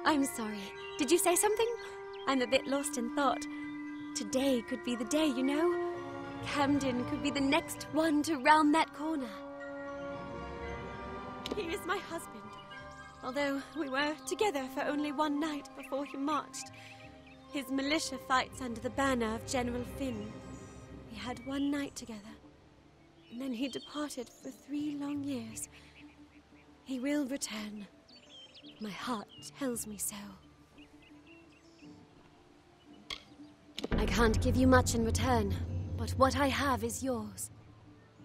I'm sorry. Did you say something? I'm a bit lost in thought. Today could be the day, you know? Camden could be the next one to round that corner. He is my husband. Although we were together for only one night before he marched. His militia fights under the banner of General Finn. We had one night together. And then he departed for 3 long years. He will return. My heart tells me so. I can't give you much in return, but what I have is yours.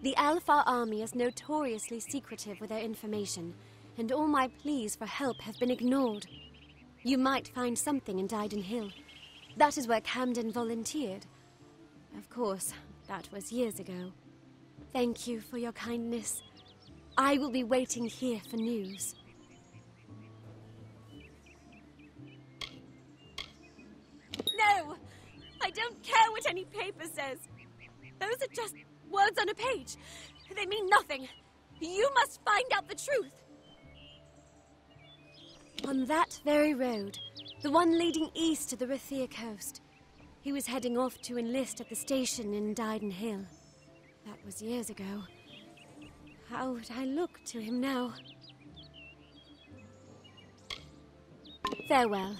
The Alpha Army is notoriously secretive with their information, and all my pleas for help have been ignored. You might find something in Dyden Hill. That is where Camden volunteered. Of course, that was years ago. Thank you for your kindness. I will be waiting here for news. No! I don't care what any paper says. Those are just words on a page. They mean nothing. You must find out the truth. On that very road, the one leading east to the Rathia coast, he was heading off to enlist at the station in Dyden Hill. That was years ago. How would I look to him now? Farewell.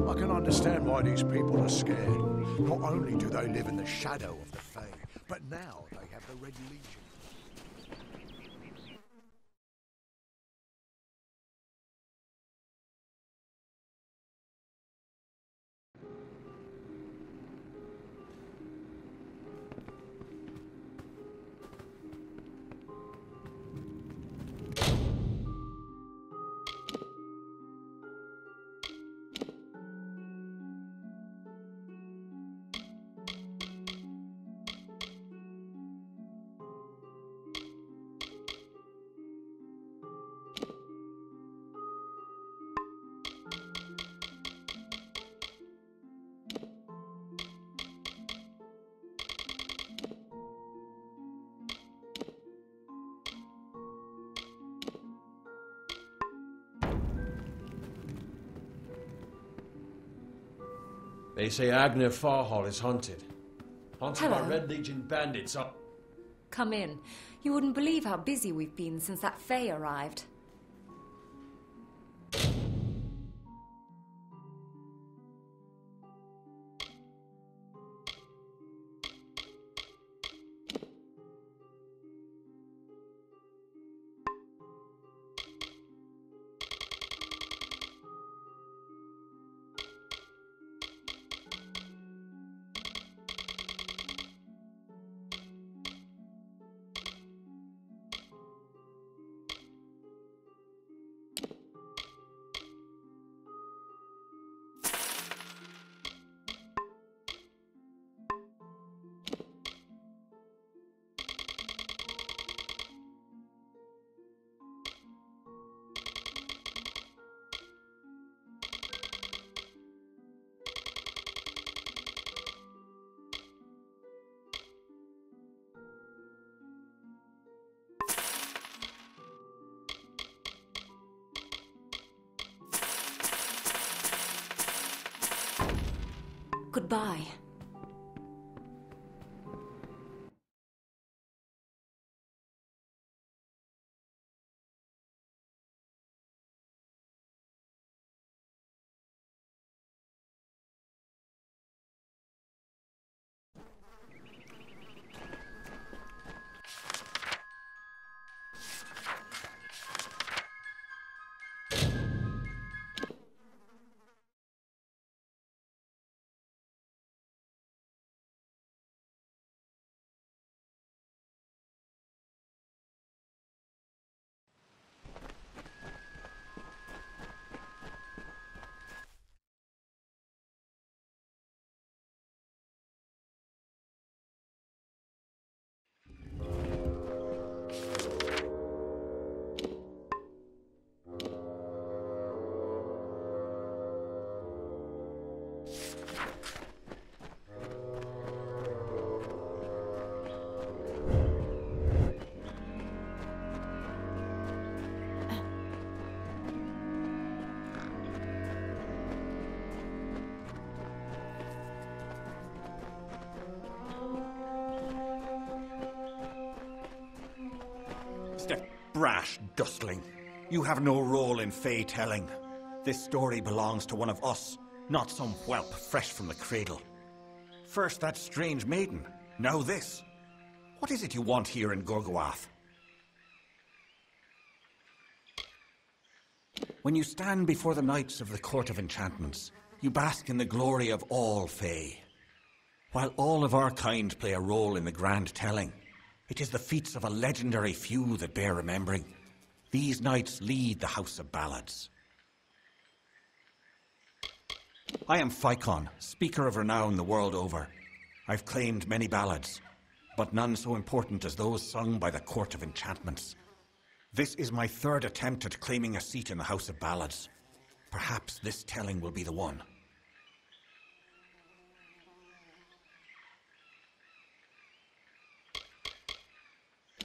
I can understand why these people are scared. Not only do they live in the shadow of the Fae, but now they have the Red Legion. They say Agner Farhall is haunted. Haunted by Hello. Red Legion bandits. Come in. You wouldn't believe how busy we've been since that Fae arrived. Goodbye. Brash dustling. You have no role in Fey telling. This story belongs to one of us, not some whelp fresh from the cradle. First that strange maiden, now this. What is it you want here in Gorguath? When you stand before the knights of the Court of Enchantments, you bask in the glory of all Fey. While all of our kind play a role in the grand telling, it is the feats of a legendary few that bear remembering. These knights lead the House of Ballads. I am Ficon, speaker of renown the world over. I've claimed many ballads, but none so important as those sung by the Court of Enchantments. This is my third attempt at claiming a seat in the House of Ballads. Perhaps this telling will be the one.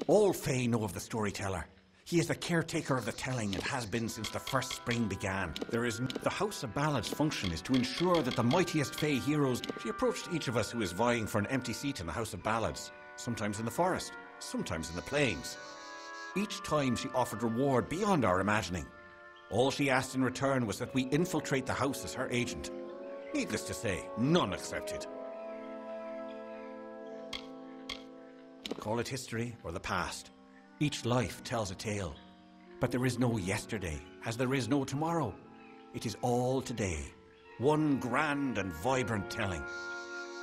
All Fey know of the storyteller. He is the caretaker of the telling and has been since the first spring began. The House of Ballads' function is to ensure that the mightiest Fey heroes... She approached each of us who is vying for an empty seat in the House of Ballads, sometimes in the forest, sometimes in the plains. Each time she offered reward beyond our imagining. All she asked in return was that we infiltrate the house as her agent. Needless to say, none accepted. Call it history or the past. Each life tells a tale. But there is no yesterday, as there is no tomorrow. It is all today. One grand and vibrant telling.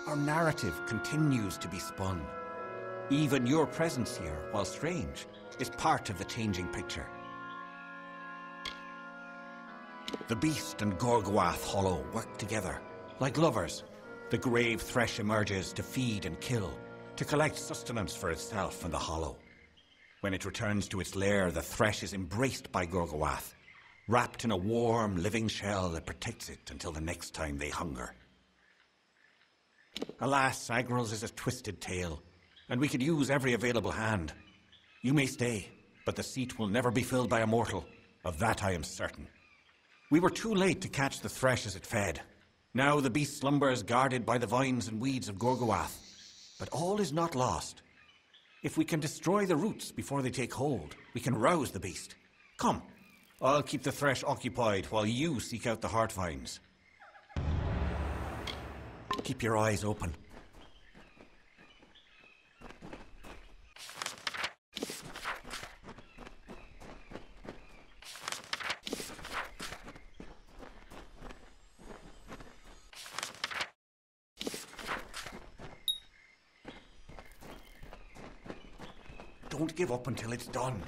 Our narrative continues to be spun. Even your presence here, while strange, is part of the changing picture. The Beast and Gorguath Hollow work together. Like lovers, the grave thresh emerges to feed and kill, to collect sustenance for itself and the Hollow. When it returns to its lair, the thresh is embraced by Gorguath, wrapped in a warm, living shell that protects it until the next time they hunger. Alas, Sagrell's is a twisted tale, and we could use every available hand. You may stay, but the seat will never be filled by a mortal. Of that I am certain. We were too late to catch the thresh as it fed. Now the beast slumbers guarded by the vines and weeds of Gorguath. But all is not lost. If we can destroy the roots before they take hold, we can rouse the beast. Come, I'll keep the thresh occupied while you seek out the heart vines. Keep your eyes open. Don't give up until it's done.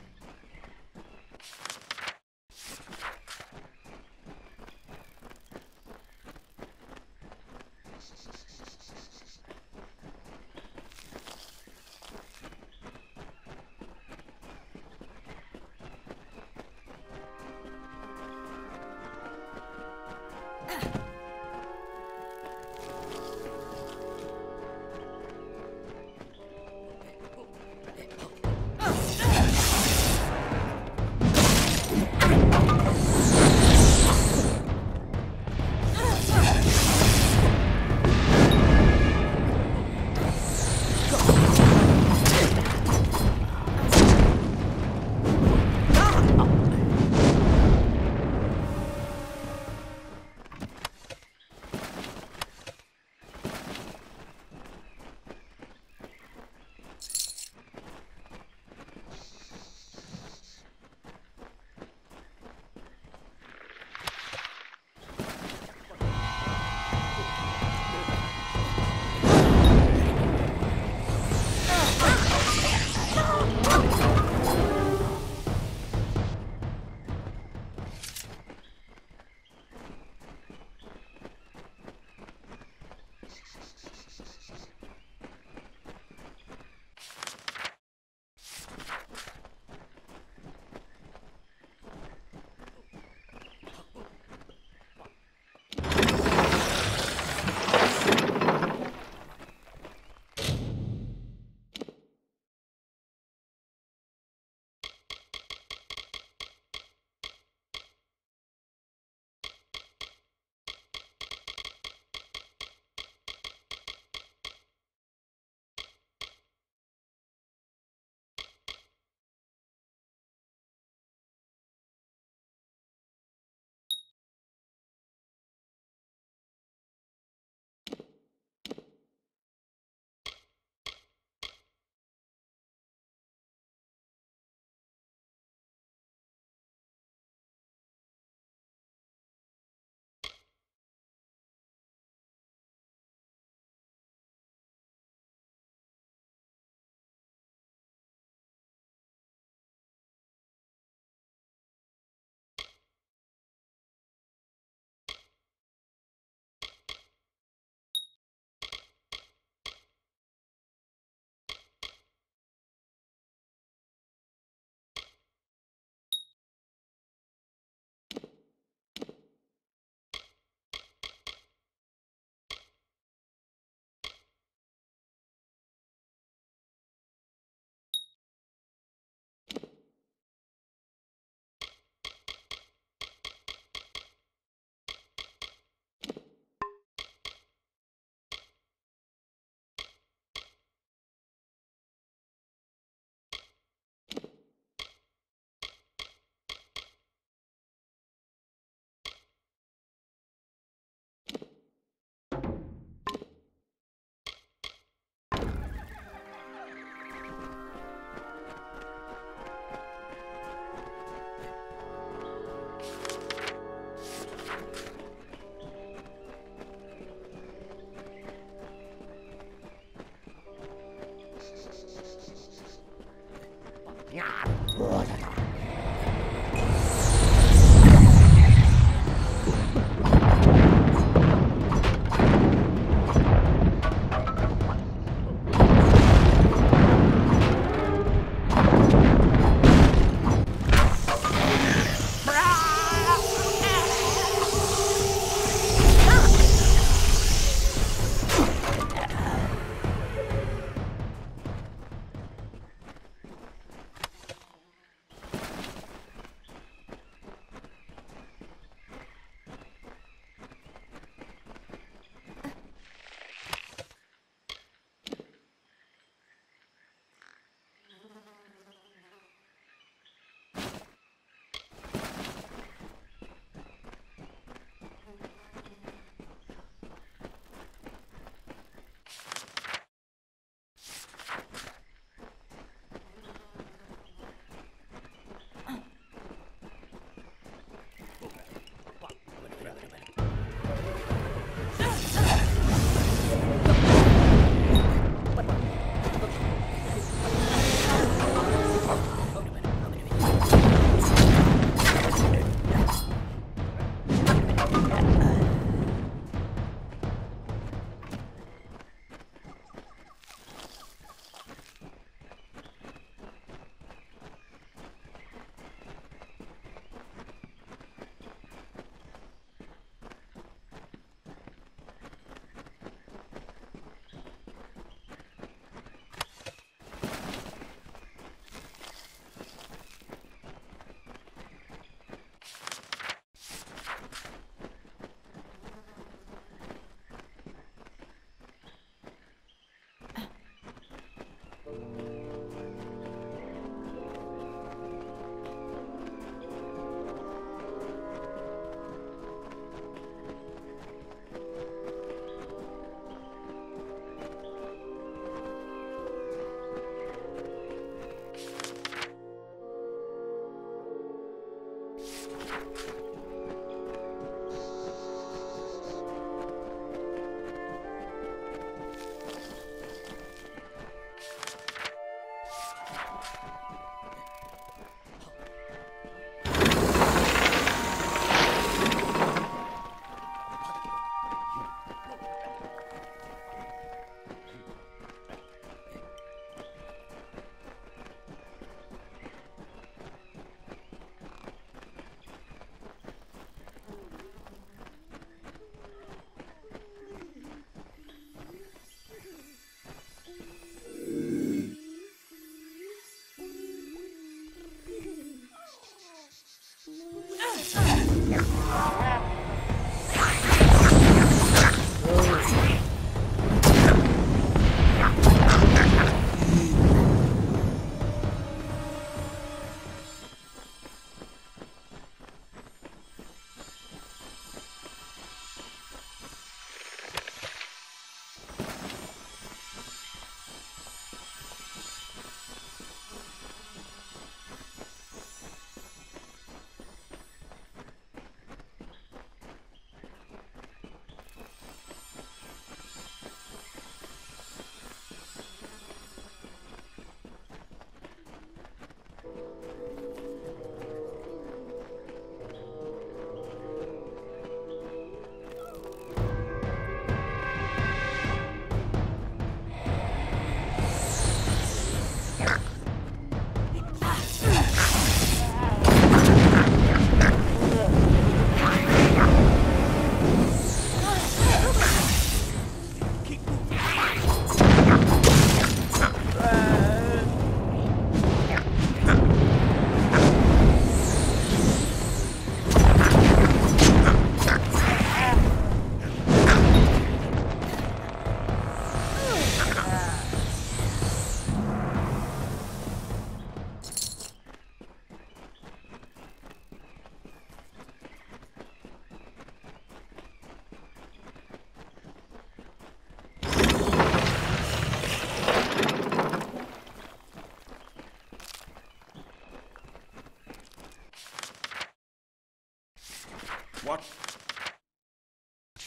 Watch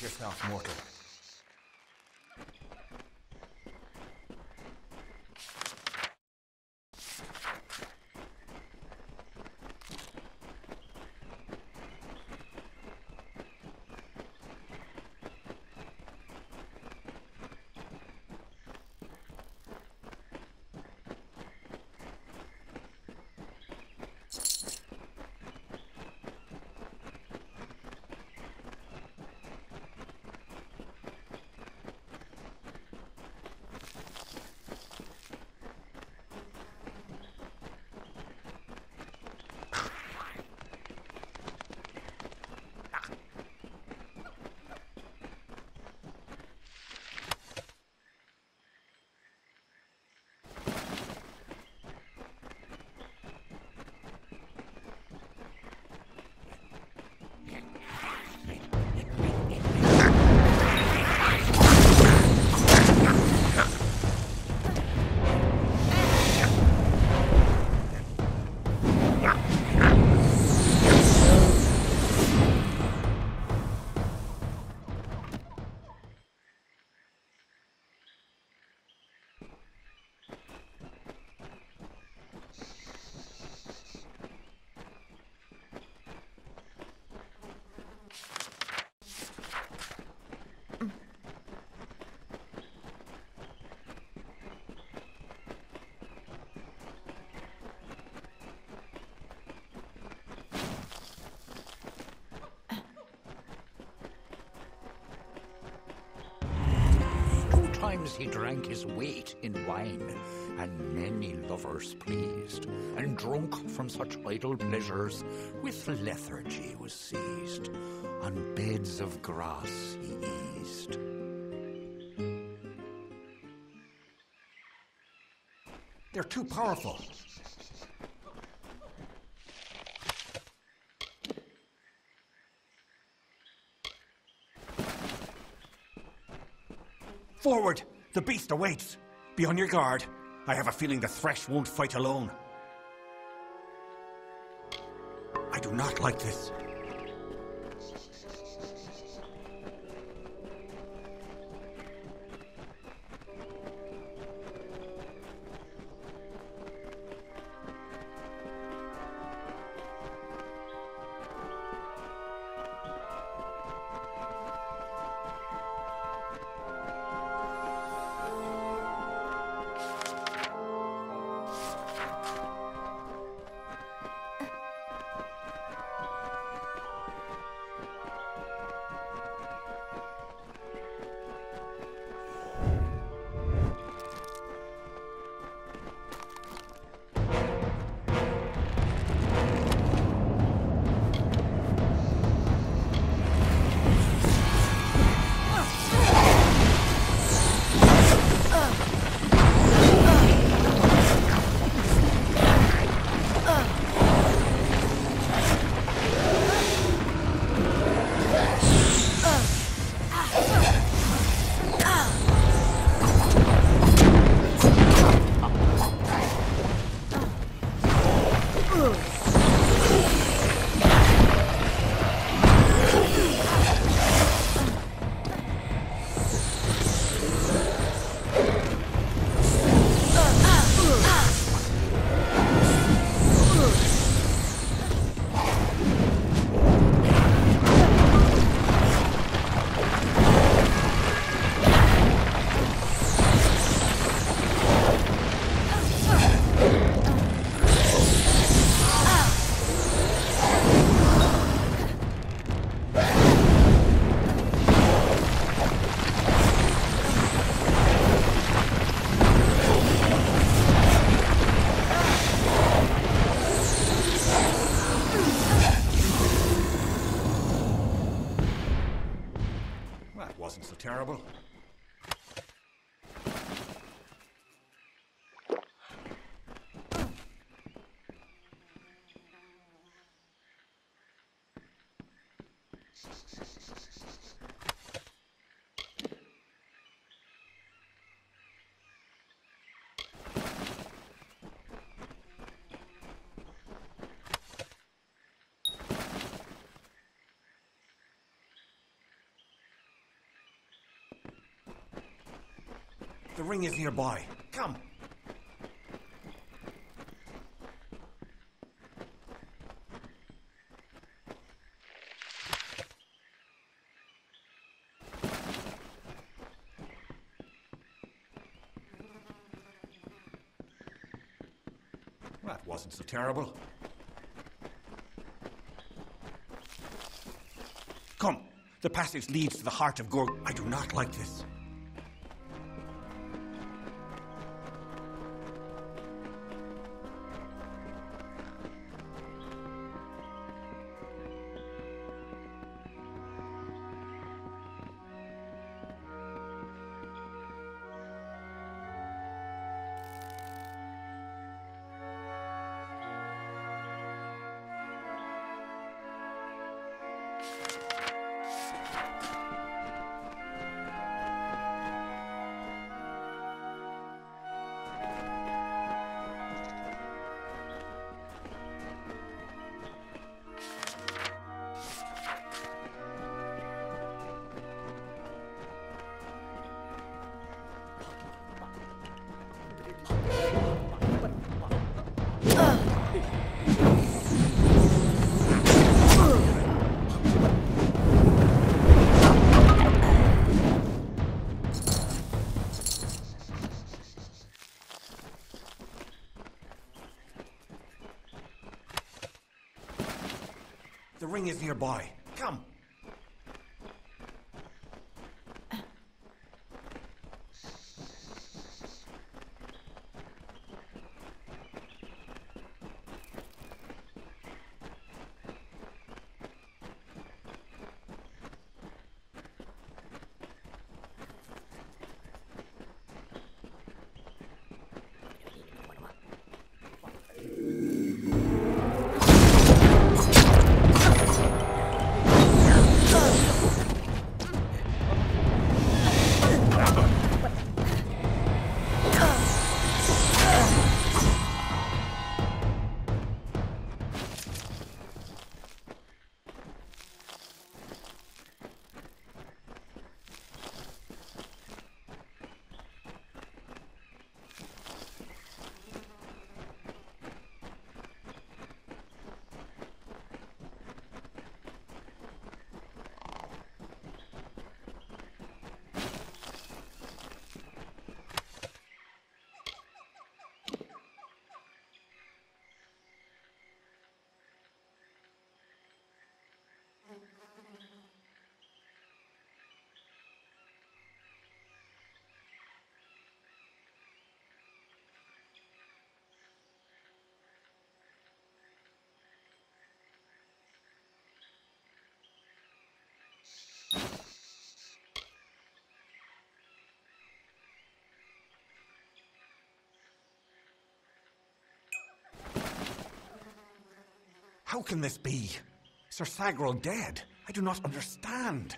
yourself, mortal. He drank his weight in wine, and many lovers pleased, and drunk from such idle pleasures, with lethargy was seized. On beds of grass he eased. They're too powerful. Forward! The beast awaits! Be on your guard. I have a feeling the Thresh won't fight alone. I do not like this. Wasn't so terrible. The ring is nearby. Come. That wasn't so terrible. Come. The passage leads to the heart of Gorguath. I do not like this. The ring is nearby. Come. How can this be? Sir Sagrell dead? I do not understand.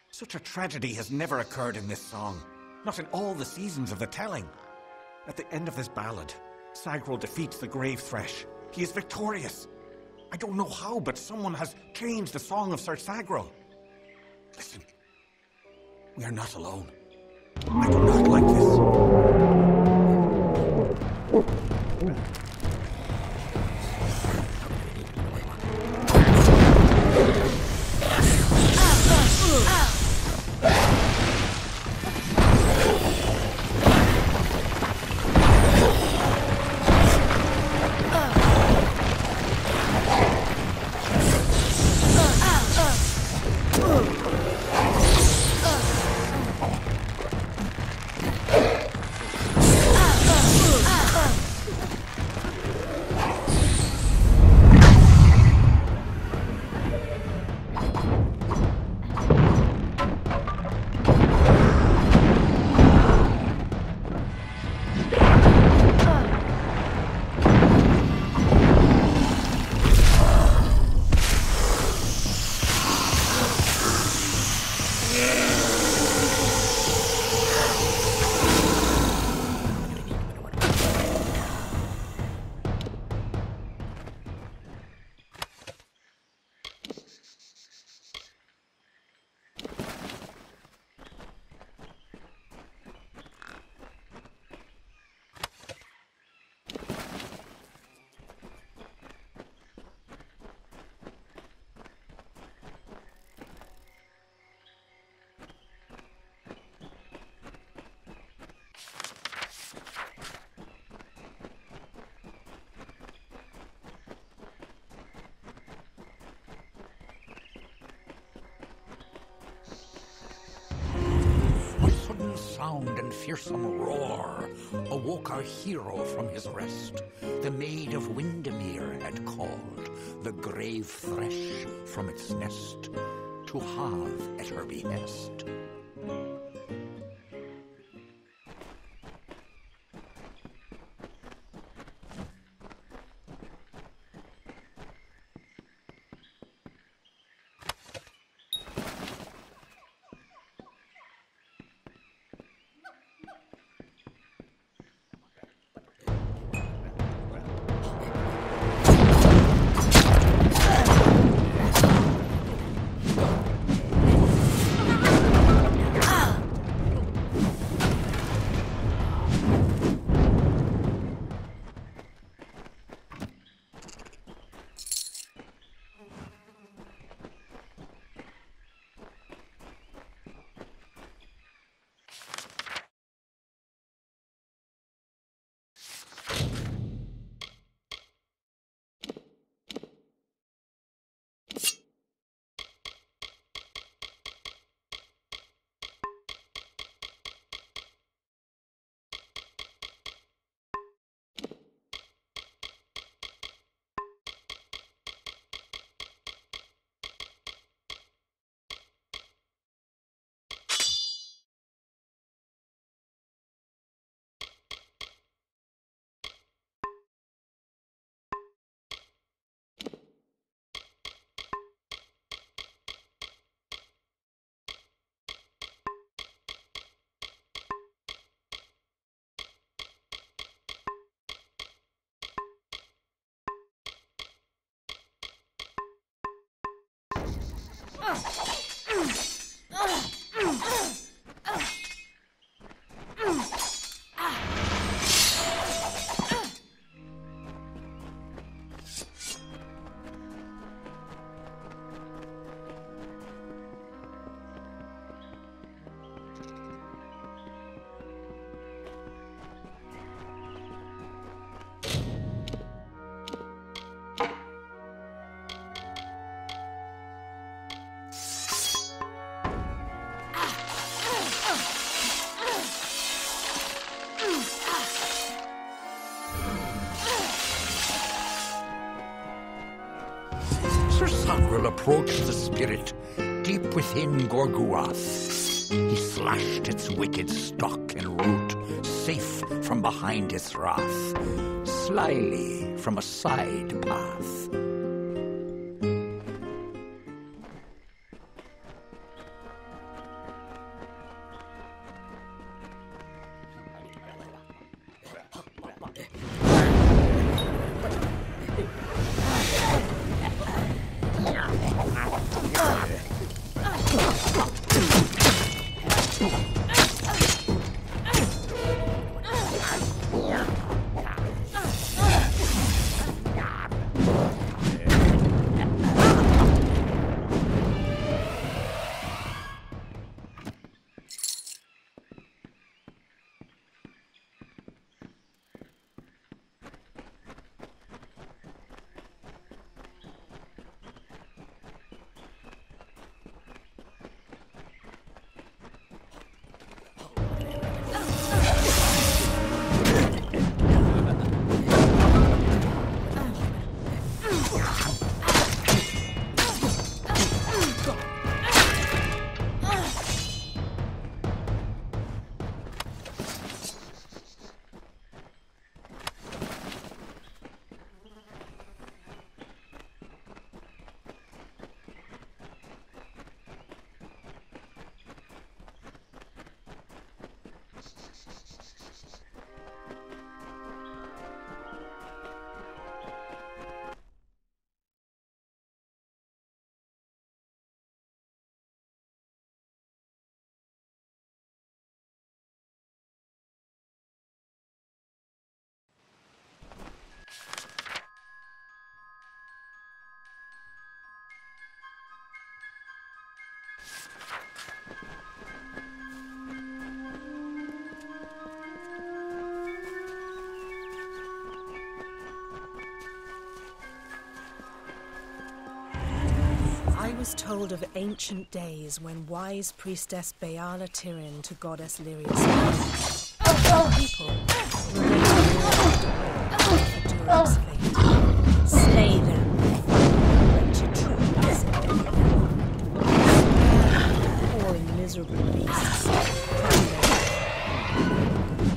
Such a tragedy has never occurred in this song. Not in all the seasons of the telling. At the end of this ballad, Sagrell defeats the grave thresh. He is victorious. I don't know how, but someone has changed the song of Sir Sagrell. Listen. We are not alone. I do not like this. sound and fearsome roar awoke our hero from his rest. The maid of Windermere had called the grave thresh from its nest to have at her behest. Sagrell approached the spirit deep within Gorguath. He slashed its wicked stock and root, safe from behind its wrath, slyly from a side path. was told of ancient days when wise priestess Beala Tyrion to goddess Lyria's people were for Durham's fate. Slay them, wretched trolls. Poor miserable beasts,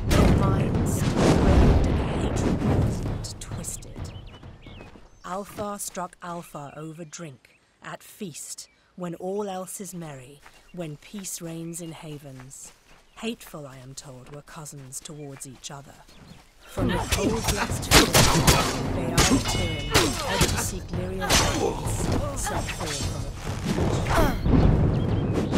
their minds depraved and hatred and twisted. Alpha struck Alpha over drink, at feast, when all else is merry, when peace reigns in havens. Hateful, I am told, were cousins towards each other. From the cold last field, Beala Tyrion, had to seek Lyria's guidance, set forth from a pilgrimage.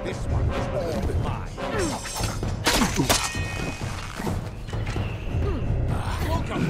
This one is all mine. Welcome.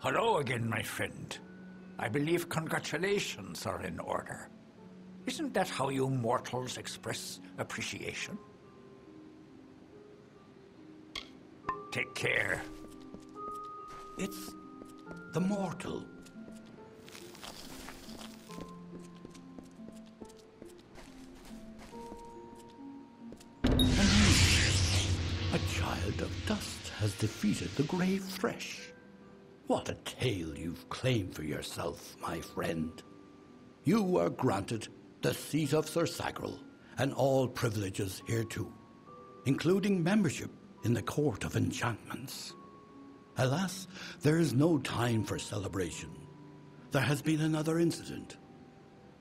Hello again, my friend. I believe congratulations are in order. Isn't that how you mortals express appreciation? Take care. It's the mortal. A child of dust has defeated the grave thresh. What a tale you've claimed for yourself, my friend. You are granted the seat of Sir Sagrell, and all privileges hereto. including membership in the Court of Enchantments. Alas, there is no time for celebration. There has been another incident.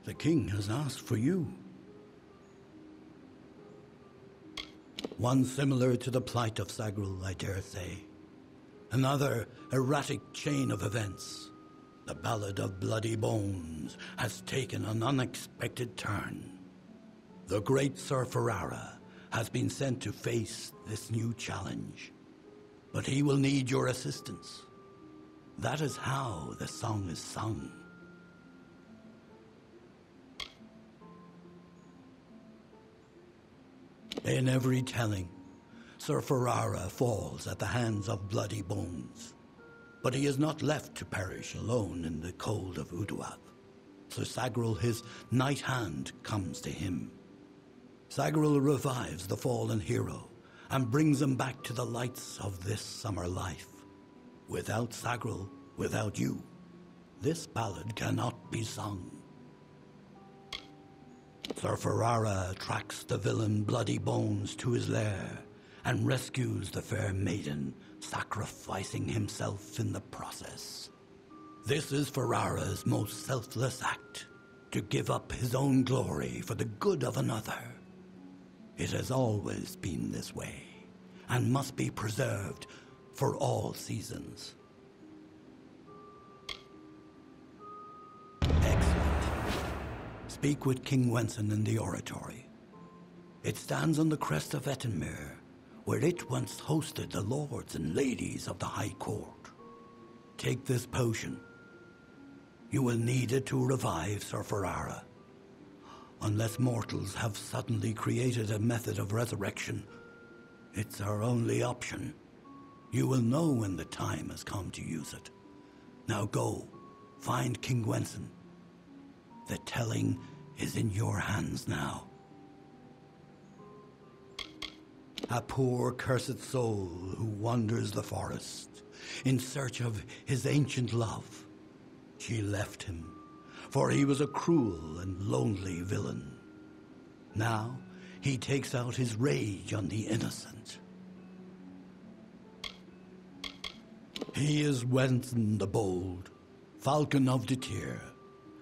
The king has asked for you. One similar to the plight of Sagrell, I dare say. Another erratic chain of events. The Ballad of Bloody Bones has taken an unexpected turn. The great Sir Ferrara has been sent to face this new challenge. But he will need your assistance. That is how the song is sung. In every telling, Sir Ferrara falls at the hands of Bloody Bones. But he is not left to perish alone in the cold of Uduath. So Sagrell, his knight hand, comes to him. Sagrell revives the fallen hero and brings him back to the lights of this summer life. Without Sagrell, without you, this ballad cannot be sung. Sir Ferrara tracks the villain Bloody Bones to his lair and rescues the fair maiden, sacrificing himself in the process. This is Ferrara's most selfless act, to give up his own glory for the good of another. It has always been this way, and must be preserved for all seasons. Excellent. Speak with King Wenson in the oratory. It stands on the crest of Ettenmere, where it once hosted the lords and ladies of the High Court. Take this potion. You will need it to revive Sir Ferrara. Unless mortals have suddenly created a method of resurrection, it's our only option. You will know when the time has come to use it. Now go, find King Wenson. The telling is in your hands now. A poor cursed soul who wanders the forest in search of his ancient love. She left him, for he was a cruel and lonely villain. Now he takes out his rage on the innocent. He is Wenson the Bold, Falcon of Detir,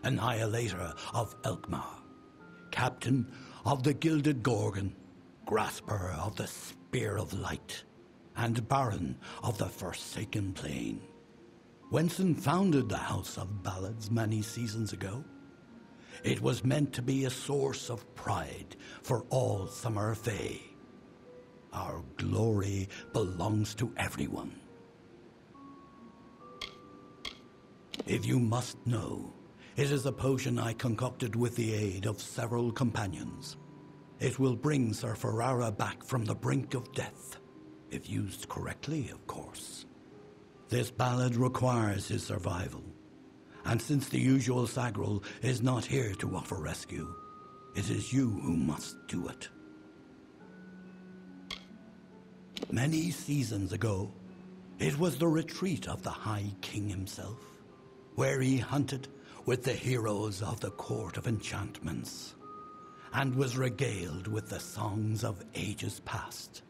Annihilator of Elkmar, Captain of the Gilded Gorgon, Grasper of the Spear of Light, and Baron of the Forsaken Plain. Wenson founded the House of Ballads many seasons ago. It was meant to be a source of pride for all Summer Fae. Our glory belongs to everyone. If you must know, it is a potion I concocted with the aid of several companions. It will bring Sir Ferrara back from the brink of death, if used correctly, of course. This ballad requires his survival, and since the usual Sagrell is not here to offer rescue, it is you who must do it. Many seasons ago, it was the retreat of the High King himself, where he hunted with the heroes of the Court of Enchantments, and was regaled with the songs of ages past.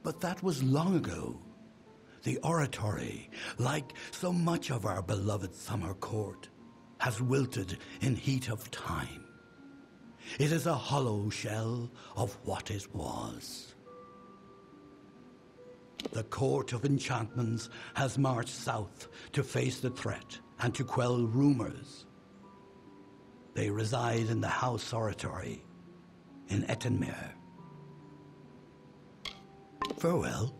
But that was long ago. The oratory, like so much of our beloved summer court, has wilted in heat of time. It is a hollow shell of what it was. The Court of Enchantments has marched south to face the threat and to quell rumors. They reside in the House Oratory in Ettenmere. Farewell.